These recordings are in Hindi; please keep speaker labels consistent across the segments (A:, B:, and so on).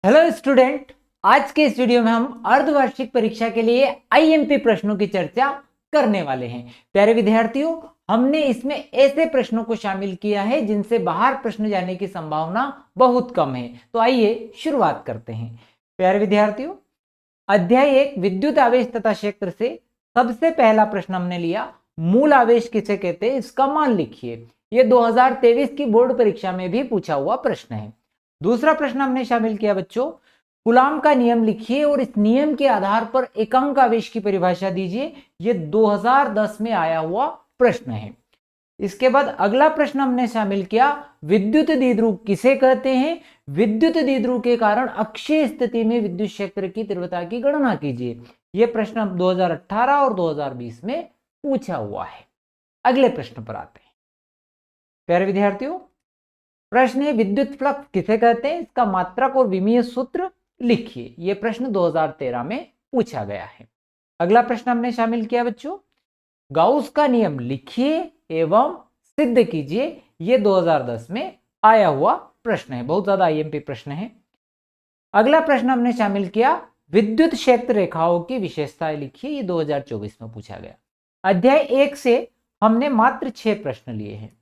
A: हेलो स्टूडेंट, आज के इस वीडियो में हम अर्धवार्षिक परीक्षा के लिए आईएमपी प्रश्नों की चर्चा करने वाले हैं। प्यारे विद्यार्थियों, हमने इसमें ऐसे प्रश्नों को शामिल किया है जिनसे बाहर प्रश्न जाने की संभावना बहुत कम है। तो आइए शुरुआत करते हैं। प्यारे विद्यार्थियों, अध्याय 1 विद्युत आवेश तथा क्षेत्र से सबसे पहला प्रश्न हमने लिया, मूल आवेश किसे कहते हैं, इसका मान लिखिए। यह 2023 की बोर्ड परीक्षा में भी पूछा हुआ प्रश्न है। दूसरा प्रश्न हमने शामिल किया बच्चों, कूलाम का नियम लिखिए और इस नियम के आधार पर एकांक आवेश की परिभाषा दीजिए। यह 2010 में आया हुआ प्रश्न है। इसके बाद अगला प्रश्न हमने शामिल किया, विद्युत द्विध्रुव किसे कहते हैं। विद्युत द्विध्रुव के कारण अक्षीय स्थिति में विद्युत क्षेत्र की तीव्रता की गणना कीजिए। यह प्रश्न 2018 और 2020 में पूछा हुआ है। अगले प्रश्न पर आते हैं। प्यारे विद्यार्थियों, प्रश्न है विद्युत फ्लक्स किसे कहते हैं, इसका मात्रक और विमीय सूत्र लिखिए। यह प्रश्न 2013 में पूछा गया है। अगला प्रश्न हमने शामिल किया बच्चों, गाउस का नियम लिखिए एवं सिद्ध कीजिए। यह 2010 में आया हुआ प्रश्न है, बहुत ज्यादा आईएमपी प्रश्न है। अगला प्रश्न हमने शामिल किया, विद्युत क्षेत्र रेखाओं की विशेषताएं लिखिए। यह 2024 में पूछा गया। अध्याय 1 से हमने मात्र 6 प्रश्न लिए हैं।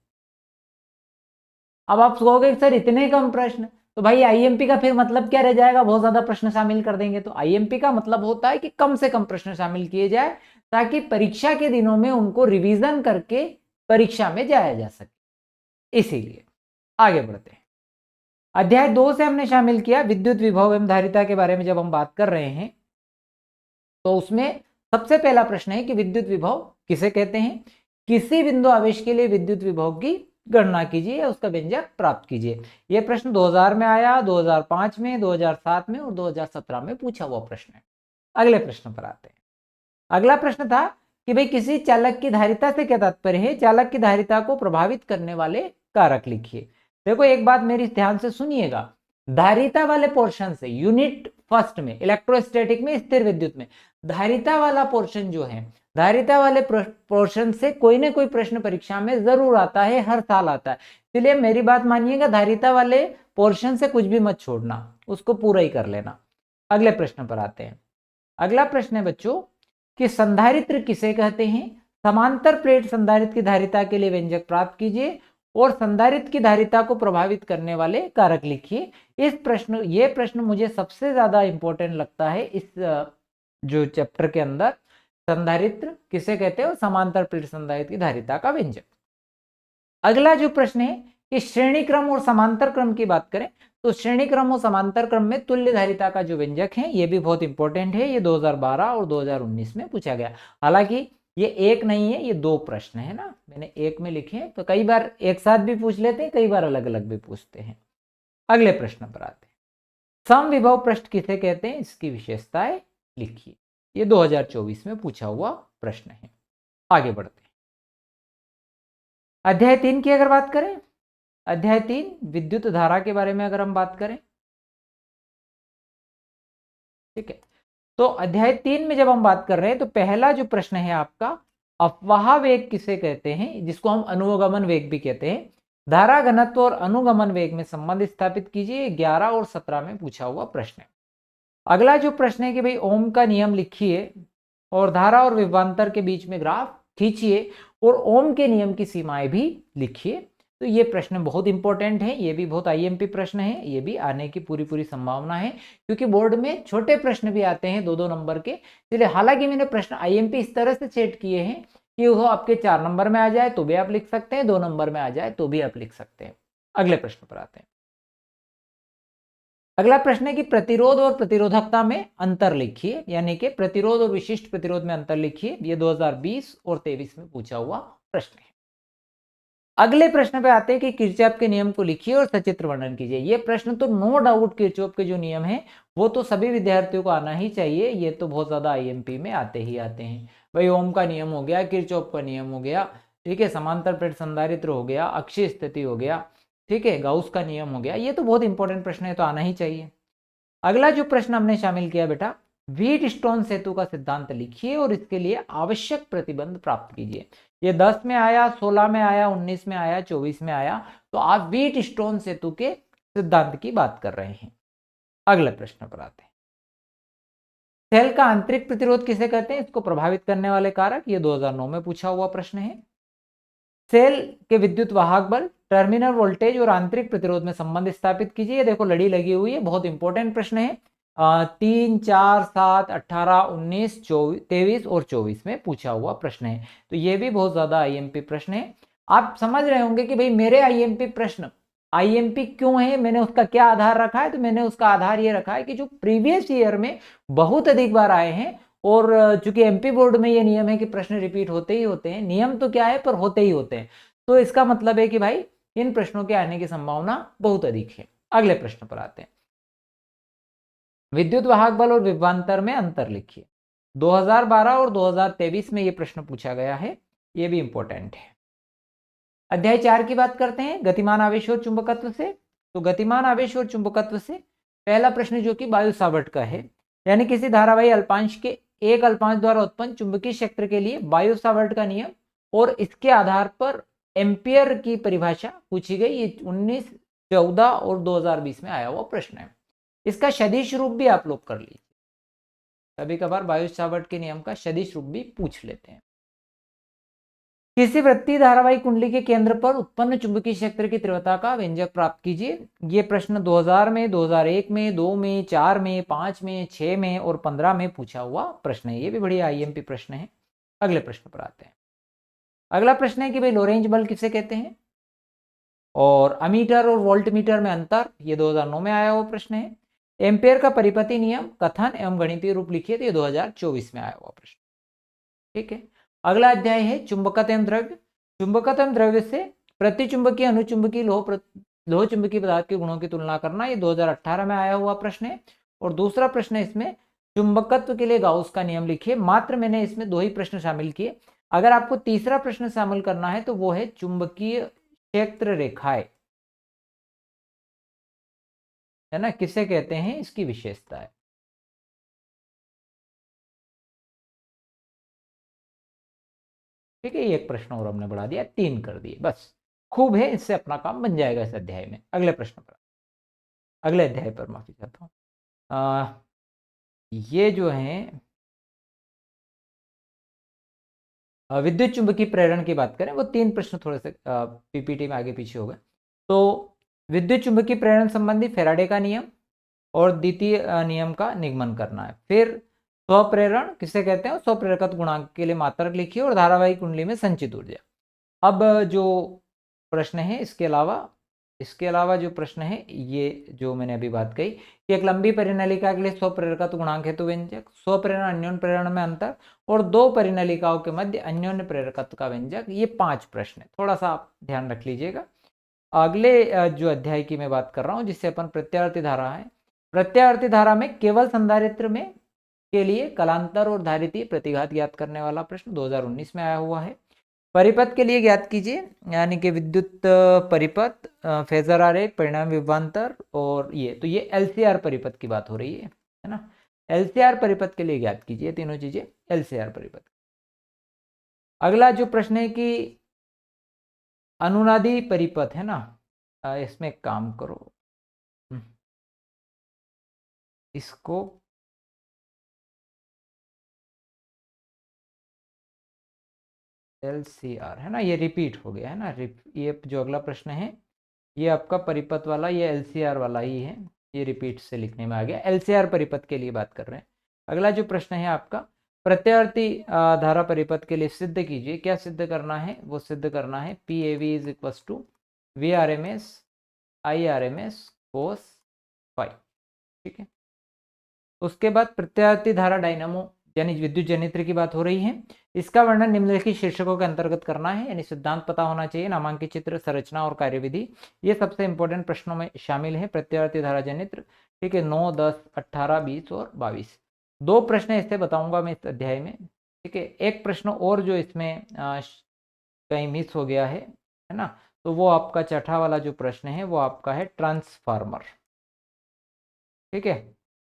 A: अब आप कहोगे सर इतने कम प्रश्न, तो भाई आईएमपी का फिर मतलब क्या रह जाएगा, बहुत ज्यादा प्रश्न शामिल कर देंगे। तो आईएमपी का मतलब होता है कि कम से कम प्रश्न शामिल किए जाए ताकि परीक्षा के दिनों में उनको रिवीजन करके परीक्षा में जाया जा सके। इसीलिए आगे बढ़ते हैं। अध्याय 2 से हमने शामिल किया विद्युत विभव एवं धारिता के बारे में। जब हम बात कर रहे हैं तो उसमें सबसे पहला प्रश्न है कि विद्युत विभव किसे कहते हैं। किसी बिंदु आवेश के लिए विद्युत विभव की गणना कीजिए या उसका व्यंजक प्राप्त कीजिए। यह प्रश्न 2000 में आया, 2005 में, 2007 में और 2017 में पूछा हुआ प्रश्न है। अगले प्रश्न पर आते हैं। अगला प्रश्न था कि भाई किसी चालक की धारिता से क्या तात्पर्य है। चालक की धारिता को प्रभावित करने वाले कारक लिखिए। देखो एक बात मेरी ध्यान से सुनिएगा, धारिता वाले पोर्शन से यूनिट फर्स्ट में, इलेक्ट्रोस्टैटिक में, स्थिर विद्युत में धारिता वाला पोर्शन जो है, धारिता वाले पोर्शन से कोई ना कोई प्रश्न परीक्षा में जरूर आता है, हर साल आता है। इसलिए मेरी बात मानिएगा, धारिता वाले पोर्शन से कुछ भी मत छोड़ना, उसको पूरा ही कर लेना। अगले प्रश्न पर आते हैं। अगला प्रश्न है बच्चों कि संधारित्र किसे कहते हैं। समांतर प्लेट संधारित्र की धारिता के लिए व्यंजक प्राप्त कीजिए और संधारित्र की धारिता को प्रभावित करने वाले कारक लिखिए। ये प्रश्न मुझे सबसे ज्यादा इंपॉर्टेंट लगता है इस जो चैप्टर के अंदर। संधारित्र किसे कहते हैं और समांतर प्लेट संधारित्र की धारिता का व्यंजक। अगला जो प्रश्न है कि श्रेणी क्रम और समांतर क्रम की बात करें तो श्रेणी क्रम और समांतर क्रम में तुल्य धारिता का जो व्यंजक है ये भी बहुत इंपॉर्टेंट है। ये 2012 और 2019 में पूछा गया। हालांकि ये एक नहीं है, ये 2 प्रश्न है ना, मैंने एक में लिखे हैं, तो कई बार एक साथ भी पूछ लेते हैं, कई बार अलग अलग भी पूछते हैं। अगले प्रश्न पर आते हैं। समविभव पृष्ठ किसे कहते हैं, इसकी विशेषताएं लिखिए। ये 2024 में पूछा हुआ प्रश्न है। आगे बढ़ते हैं। अध्याय 3 की अगर बात करें, अध्याय 3 विद्युत धारा के बारे में अगर हम बात करें, ठीक है, तो अध्याय 3 में जब हम बात कर रहे हैं तो पहला जो प्रश्न है आपका, अफवाह वेग किसे कहते हैं, जिसको हम अनुगमन वेग भी कहते हैं। धारा घनत्व और अनुगमन वेग में संबंध स्थापित कीजिए। 11 और 17 में पूछा हुआ प्रश्न है। अगला जो प्रश्न है कि भाई ओम का नियम लिखिए और धारा और विभवांतर के बीच में ग्राफ खींचिए और ओम के नियम की सीमाएं भी लिखिए। तो ये प्रश्न बहुत इंपॉर्टेंट है, ये भी बहुत आईएमपी प्रश्न है, ये भी आने की पूरी संभावना है क्योंकि बोर्ड में छोटे प्रश्न भी आते हैं 2-2 नंबर के। इसलिए हालांकि मैंने प्रश्न आईएमपी इस तरह से सेट किए हैं कि वो आपके 4 नंबर में आ जाए तो भी आप लिख सकते हैं, 2 नंबर में आ जाए तो भी आप लिख सकते हैं। अगले प्रश्न पर आते हैं। अगला प्रश्न है कि प्रतिरोध और प्रतिरोधकता में अंतर लिखिए, यानी कि प्रतिरोध और विशिष्ट प्रतिरोध में अंतर लिखिए। ये 2020 और 23 में पूछा हुआ प्रश्न है। अगले प्रश्न पे आते हैं कि किरचॉफ के नियम को लिखिए और सचित्र वर्णन कीजिए। ये प्रश्न तो नो डाउट किरचॉफ के जो नियम है वो तो सभी विद्यार्थियों को आना ही चाहिए। ये तो बहुत ज्यादा आईएमपी में आते ही आते हैं। भाई ओम का नियम हो गया, किरचॉफ का नियम हो गया, ठीक है, समांतर प्लेट संधारित्र हो गया, अक्षीय स्थिति हो गया, ठीक है, गाउस का नियम हो गया। ये तो बहुत इंपॉर्टेंट प्रश्न है, तो आना ही चाहिए। अगला जो प्रश्न हमने शामिल किया बेटा, व्हीटस्टोन सेतु का सिद्धांत लिखिए और इसके लिए आवश्यक प्रतिबंध प्राप्त कीजिए। ये 10 में आया, 16 में आया, 19 में आया, 24 में आया। तो आप व्हीटस्टोन सेतु के सिद्धांत की बात कर रहे हैं। अगले प्रश्न पर आते हैं। सेल का आंतरिक प्रतिरोध किसे कहते हैं, इसको प्रभावित करने वाले कारक, ये 2009 में पूछा हुआ प्रश्न है। सेल के विद्युत वाहक बल, टर्मिनल वोल्टेज और आंतरिक प्रतिरोध में संबंध स्थापित कीजिए। देखो लड़ी लगी हुई है, बहुत इंपॉर्टेंट प्रश्न है। 3, 4, 7, 18, 19, 23 और 24 में पूछा हुआ प्रश्न है। तो ये भी बहुत ज्यादा आईएमपी प्रश्न है। आप समझ रहे होंगे कि भाई मेरे आईएमपी प्रश्न आईएमपी क्यों है, मैंने उसका क्या आधार रखा है। तो मैंने उसका आधार ये रखा है कि जो प्रीवियस ईयर में बहुत अधिक बार आए हैं, और चूंकि एमपी बोर्ड में ये नियम है कि प्रश्न रिपीट होते ही होते हैं, नियम तो क्या है पर होते ही होते हैं, तो इसका मतलब है कि भाई इन प्रश्नों के आने की संभावना बहुत अधिक है। अगले प्रश्न पर आते हैं। विद्युत वाहक बल और विभवांतर में अंतर लिखिए। 2012 और 2023 में ये प्रश्न पूछा गया है, ये भी इंपॉर्टेंट है। अध्याय 4 की बात करते हैं, गतिमान आवेश और चुंबकत्व से। तो गतिमान आवेश और चुंबकत्व से पहला प्रश्न जो कि बायो सावर्ट का है, यानी किसी धारावाही अल्पांश के एक अल्पांश द्वारा उत्पन्न चुंबकीय क्षेत्र के लिए बायो सावर्ट का नियम और इसके आधार पर एम्पियर की परिभाषा पूछी गई। ये 19, 14 और 2020 में आया हुआ प्रश्न है। इसका सदिश रूप भी आप लोग कर लीजिए, कभी कभार बायो सावर्ट के नियम का सदिश रूप भी पूछ लेते हैं। किसी वृत्तीय धारावाही कुंडली के केंद्र पर उत्पन्न चुंबकीय क्षेत्र की तीव्रता का व्यंजक प्राप्त कीजिए। ये प्रश्न 2000 में, 2001 में, 2 में, 4 में, 5 में, 6 में और 15 में पूछा हुआ प्रश्न है। ये भी बढ़िया आईएमपी प्रश्न है। अगले प्रश्न पर आते हैं। अगला प्रश्न है कि भाई लोरेंज बल किसे कहते हैं और अमीटर और वोल्ट मीटर में अंतर, ये 2009 में आया हुआ प्रश्न है। एम्पेयर का परिपति नियम, कथन एवं गणितीय रूप लिखिए, तो ये 2024 में आया हुआ प्रश्न। ठीक है। अगला अध्याय है चुंबकत्व एवं द्रव्य। चुंबकत्व एवं द्रव्य से प्रतिचुंबकीय अनुचुंबकीय लोह चुंबकीय पदार्थ के गुणों की तुलना करना, ये 2018 में आया हुआ प्रश्न है। और दूसरा प्रश्न है इसमें चुंबकत्व के लिए गाउस का नियम लिखिए। मात्र मैंने इसमें 2 ही प्रश्न शामिल किए। अगर आपको तीसरा प्रश्न शामिल करना है तो वो है चुंबकीय क्षेत्र रेखाएं, है ना, किसे कहते हैं, इसकी विशेषता है। ठीक है, एक प्रश्न और हमने बढ़ा दिया, 3 कर दिए, बस खूब है, इससे अपना काम बन जाएगा इस अध्याय में। अगले प्रश्न पर, अगले अध्याय पर माफी चाहता हूँ। ये जो है विद्युत चुंबकीय प्रेरण की बात करें, वो 3 प्रश्न थोड़े से पीपीटी में आगे पीछे हो गए। तो विद्युत चुंबकीय प्रेरण संबंधी फेराडे का नियम और द्वितीय नियम का निगमन करना है। फिर स्वप्रेरण किसे कहते हैं, स्वप्रेरकत्व गुणांक के लिए मात्रक लिखिए और धारावाही कुंडली में संचित ऊर्जा। अब जो प्रश्न है इसके अलावा जो प्रश्न है, ये जो मैंने अभी बात कही कि एक लंबी परिनलिका के लिए स्वप्रेरकत्व गुणांक हेतु व्यंजक, स्वप्रेरण अन्योन्य प्रेरण में अंतर और 2 परिनलिकाओं के मध्य अन्योन्य प्रेरकत्व का व्यंजक, ये 5 प्रश्न है। थोड़ा सा आप ध्यान रख लीजिएगा। अगले जो अध्याय की मैं बात कर रहा हूँ, जिससे अपन प्रत्यावर्ती धारा है, प्रत्यावर्ती धारा में केवल संधारित्र में के लिए कलांतर और धारितीय प्रतिघात ज्ञात करने वाला प्रश्न 2019 में आया हुआ है। परिपथ के लिए ज्ञात कीजिए, यानी कि विद्युत परिपथ, फेजर आरेख, परिणाम विभवांतर, और ये एलसीआर परिपथ की बात हो रही है ना। एलसीआर परिपथ के लिए ज्ञात कीजिए तीनों चीजें, एलसीआर परिपथ। अगला जो प्रश्न है कि अनुनादी परिपथ है ना, इसमें एक काम करो, इसको एलसीआर है ना, ये रिपीट हो गया है ना, ये जो अगला प्रश्न है ये आपका परिपथ वाला, ये एलसीआर वाला ही है, ये रिपीट से लिखने में आ गया। एलसीआर परिपथ के लिए बात कर रहे हैं। अगला जो प्रश्न है आपका प्रत्यावर्ती धारा परिपथ के लिए सिद्ध कीजिए। क्या सिद्ध करना है, वो सिद्ध करना है P A V is equal to V R M S I R M S cos phi. ठीक है। उसके बाद प्रत्यावर्ती धारा डायनामो यानी विद्युत जनित्र की बात हो रही है। इसका वर्णन निम्नलिखित शीर्षकों के अंतर्गत करना है, यानी सिद्धांत पता होना चाहिए, नामांकित चित्र, संरचना और कार्यविधि, ये सबसे इंपॉर्टेंट प्रश्नों में शामिल है प्रत्यावर्ती धारा जनित्र। ठीक है, 9, 10, 18, 20 और 22 2 प्रश्न इससे बताऊंगा मैं इस अध्याय में। ठीक है, एक प्रश्न और जो इसमें कहीं मिस हो गया है ना, तो वो आपका छठा वाला जो प्रश्न है वो आपका है ट्रांसफार्मर। ठीक है,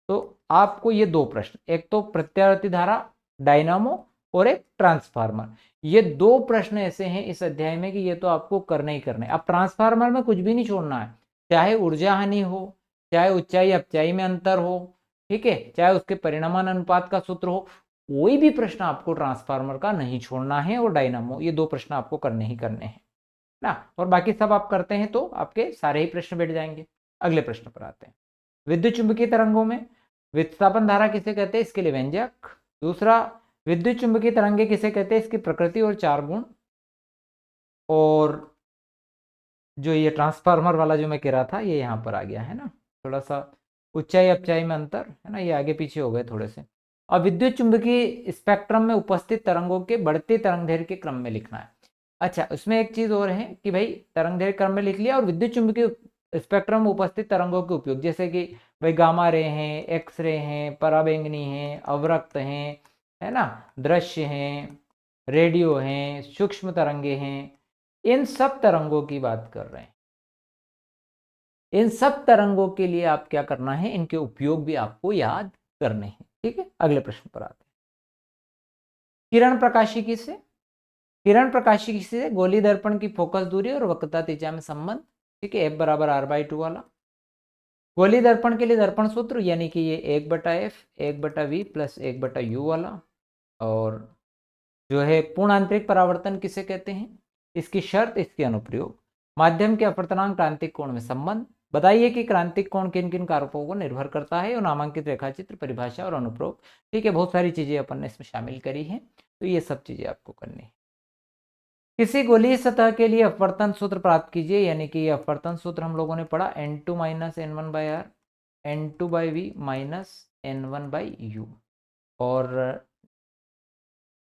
A: तो आपको ये 2 प्रश्न, एक तो प्रत्यावर्ती धारा डायनामो और एक ट्रांसफार्मर, ये 2 प्रश्न ऐसे हैं इस अध्याय में कि ये तो आपको करने ही करने। अब ट्रांसफार्मर में कुछ भी नहीं छोड़ना है, चाहे ऊर्जा हानि हो, चाहे ऊंचाई अपचाई में अंतर हो, ठीक है, चाहे उसके परिणामान अनुपात का सूत्र हो, कोई भी प्रश्न आपको ट्रांसफार्मर का नहीं छोड़ना है, और डायनामो, ये 2 प्रश्न आपको करने ही करने हैं ना। और बाकी सब आप करते हैं तो आपके सारे ही प्रश्न बैठ जाएंगे। अगले प्रश्न पर आते हैं। विद्युत चुंबकीय तरंगों में विस्थापन धारा किसे कहते हैं, इसके लिए व्यंजक। दूसरा, विद्युत चुंबकीय तरंगे किसे कहते हैं, इसकी प्रकृति और 4 गुण। और जो ये ट्रांसफार्मर वाला जो मैं कह रहा था, ये यहाँ पर आ गया है ना, थोड़ा सा ऊंचाई अपचाई में अंतर है ना, ये आगे पीछे हो गए थोड़े से। और विद्युत चुंबकीय स्पेक्ट्रम में उपस्थित तरंगों के बढ़ते तरंगदैर्घ्य के क्रम में लिखना है। अच्छा, उसमें एक चीज और है कि भाई तरंगदैर्घ्य क्रम में लिख लिया, और विद्युत चुंबकीय स्पेक्ट्रम में उपस्थित तरंगों के उपयोग, जैसे कि भाई गामा रे हैं, एक्स रे हैं, पराबैंगनी हैं, अवरक्त हैं, है ना, दृश्य हैं, रेडियो हैं, सूक्ष्म तरंगे हैं, इन सब तरंगों की बात कर रहे हैं। इन सब तरंगों के लिए आप क्या करना है, इनके उपयोग भी आपको याद करने हैं, ठीक है। अगले प्रश्न पर आते हैं। किरण प्रकाशिकी से, किरण प्रकाशिकी से गोली दर्पण की फोकस दूरी और वक्रता त्रिज्या में संबंध, ठीक है, F बराबर r/2 वाला। गोली दर्पण के लिए दर्पण सूत्र यानी कि ये 1/f 1/v प्लस 1/u वाला। और जो है पूर्ण आंतरिक परावर्तन किसे कहते हैं, इसकी शर्त, इसके अनुप्रयोग। माध्यम के अपवर्तनांक क्रांतिक कोण में संबंध। बताइए कि क्रांतिक कोण किन किन कारकों को निर्भर करता है, और नामांकित रेखाचित्र, परिभाषा और अनुप्रयोग, ठीक है। बहुत सारी चीजें अपन ने इसमें शामिल करी हैं, तो ये सब चीजें आपको करनी है। किसी गोलीय सतह के लिए अपवर्तन सूत्र प्राप्त कीजिए, यानी कि अपवर्तन सूत्र हम लोगों ने पढ़ा n2 - n1/r n2/v minus n1/u। और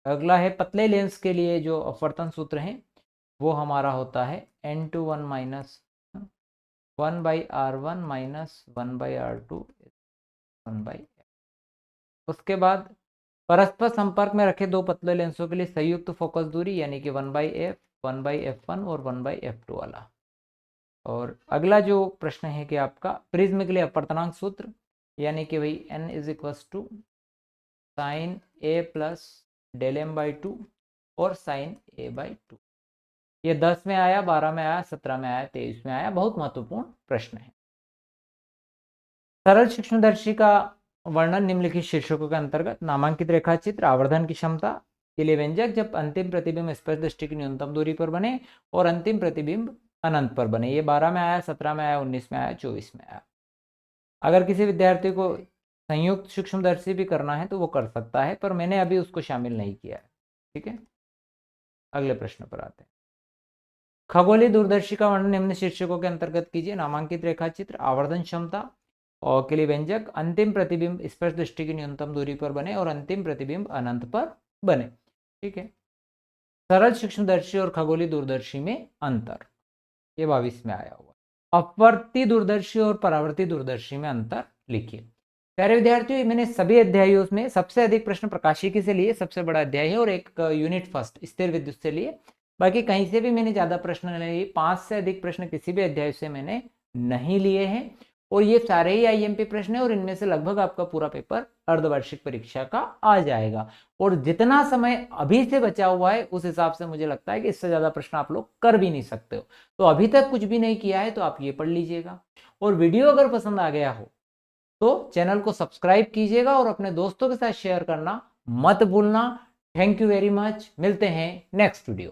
A: अगला है पतले लेंस के लिए जो अपवर्तन सूत्र है वो हमारा होता है n21 minus 1/r1 minus 1/r2 1/f। उसके बाद परस्पर संपर्क में रखे 2 पतले लेंसों के लिए संयुक्त फोकस दूरी यानी कि 1/f 1/f1 और 1/f2 वाला। और अगला जो प्रश्न है कि आपका प्रिज्म के लिए अपवर्तनांक सूत्र यानी कि भाई n = sin a plus del m/2 और sin a/2। ये 10 में आया, 12 में आया, 17 में आया, 23 में आया, बहुत महत्वपूर्ण प्रश्न है। सरल सूक्ष्मदर्शी का वर्णन निम्नलिखित शीर्षकों के अंतर्गत। नामांकित रेखाचित्र, आवर्धन की क्षमता के लिए व्यंजक, जब अंतिम प्रतिबिंब स्पर्श दृष्टि की न्यूनतम दूरी पर बने और अंतिम प्रतिबिंब अनंत पर बने। ये 12 में आया, 17 में आया, 19 में आया, 24 में आया। अगर किसी विद्यार्थी को संयुक्त सूक्ष्मदर्शी भी करना है तो वो कर सकता है, पर मैंने अभी उसको शामिल नहीं किया है, ठीक है। अगले प्रश्न पर आते हैं। खगोलीय दूरदर्शी का वर्णन निम्न शीर्षकों के अंतर्गत कीजिए। नामांकित रेखाचित्र, आवर्धन क्षमता और के लिए व्यंजक, अंतिम प्रतिबिंब स्पर्श दृष्टि की न्यूनतम दूरी पर बने और अंतिम प्रतिबिंब अनंत पर बने, ठीक है। सरल सूक्ष्मदर्शी और खगोलीय दूरदर्शी में अंतर, ये 22 में आया हुआ। अपवर्ती दूरदर्शी और परावर्ती दूरदर्शी में अंतर लिखिए। प्यारे विद्यार्थियों, मैंने सभी अध्यायों में सबसे अधिक प्रश्न प्रकाशिकी से लिए, सबसे बड़ा अध्याय है, और एक यूनिट फर्स्ट स्थिर विद्युत से लिए। बाकी कहीं से भी मैंने ज्यादा प्रश्न नहीं लिए, 5 से अधिक प्रश्न किसी भी अध्याय से मैंने नहीं लिए हैं। और ये सारे ही आईएमपी प्रश्न है, और इनमें से लगभग आपका पूरा पेपर अर्धवार्षिक परीक्षा का आ जाएगा। और जितना समय अभी से बचा हुआ है उस हिसाब से मुझे लगता है कि इससे ज्यादा प्रश्न आप लोग कर भी नहीं सकते हो। तो अभी तक कुछ भी नहीं किया है तो आप ये पढ़ लीजिएगा। और वीडियो अगर पसंद आ गया हो तो चैनल को सब्सक्राइब कीजिएगा और अपने दोस्तों के साथ शेयर करना मत भूलना। Thank you very much. मिलते हैं नेक्स्ट वीडियो।